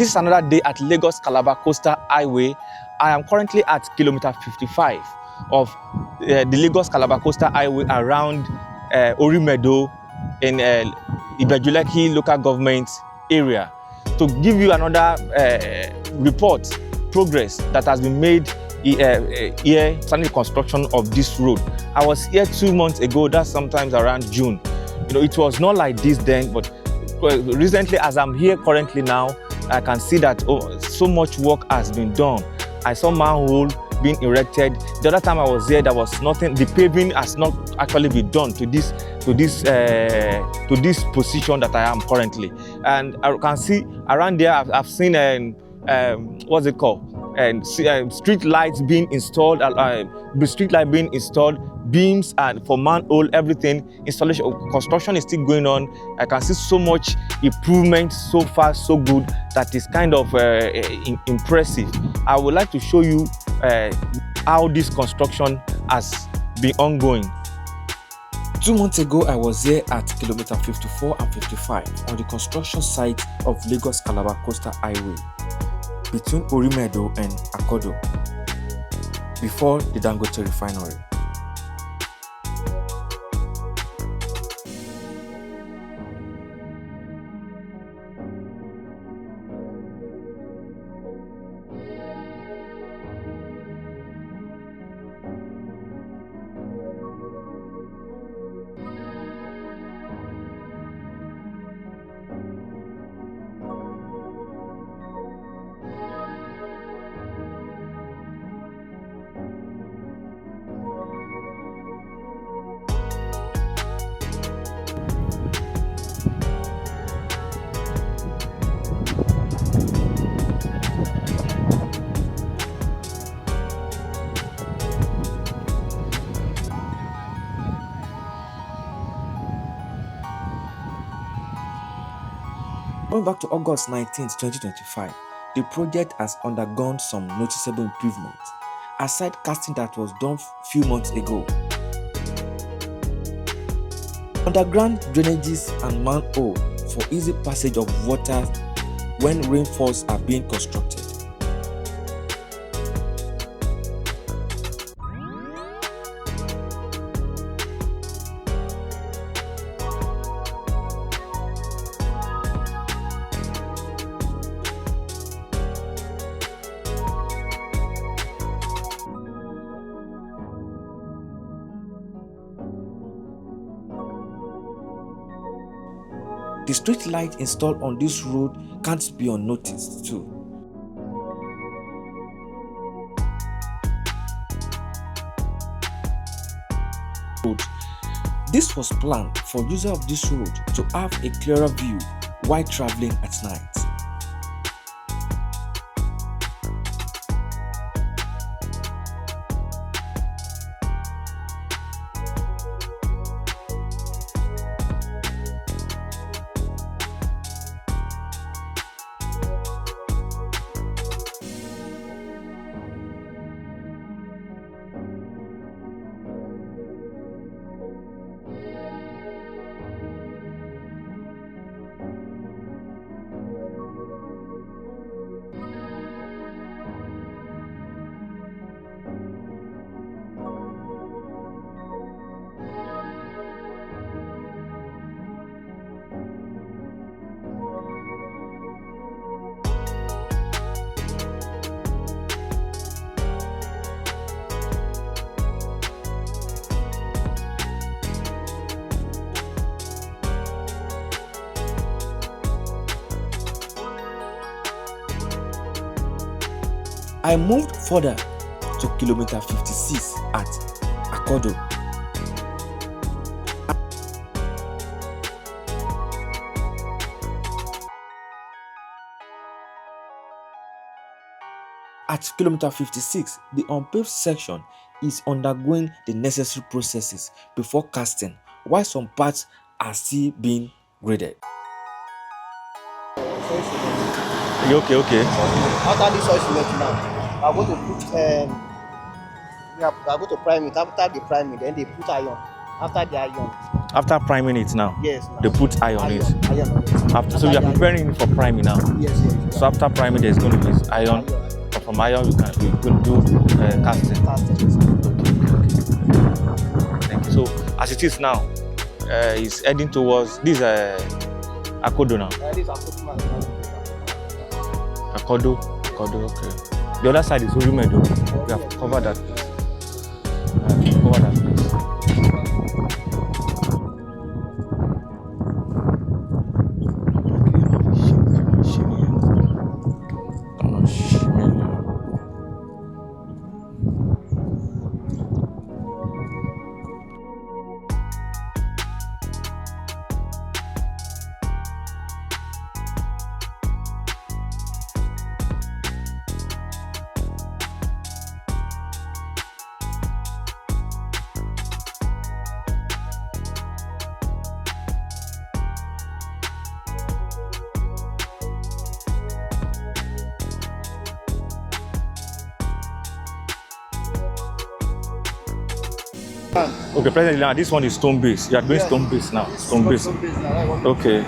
This is another day at Lagos-Calabar Coastal Highway. I am currently at kilometer 55 of the Lagos-Calabar Coastal Highway around Orimedo in Ibejuleki local government area to give you another progress that has been made here concerning the construction of this road. I was here 2 months ago, that's sometimes around June. You know, it was not like this then, but recently, as I'm here currently now, I can see that so much work has been done. I saw manhole being erected. The other time I was there, there was nothing. The paving has not actually been done to this position that I am currently. And I can see around there, I've seen what's it called? And street lights being installed, beams and for manhole, everything. Installation, construction is still going on. I can see so much improvement so far, so good, that is kind of impressive. I would like to show you how this construction has been ongoing. 2 months ago, I was here at kilometer 54 and 55 on the construction site of Lagos-Calabar Coastal Highway between Orimedo and Akodo before the Dangote refinery. Going back to August 19, 2025, the project has undergone some noticeable improvements, aside casting that was done a few months ago. Underground drainages and manhole for easy passage of water when rainfalls are being constructed. The street light installed on this road can't be unnoticed too. This was planned for users of this road to have a clearer view while traveling at night. I moved further to kilometer 56 at Akodo. At kilometer 56, the unpaved section is undergoing the necessary processes before casting, while some parts are still being graded. Okay. After this oil cement now, I'm going to put we are going to prime it. After they prime it, then they put iron. After the iron, After priming it now, Yes. they put eye on it. Iron on it. After, so you are preparing it for priming now. Yes. So after priming, there's going to be iron. But from iron, you can do casting. Okay. Thank you. So as it is now, it's heading towards this Akodo now. This Akodo. Akodo, okay. The other side is Urimedo. We have covered that place. Covered that place. Okay, President, this one is stone base. You are doing stone base now. Stone base. Okay.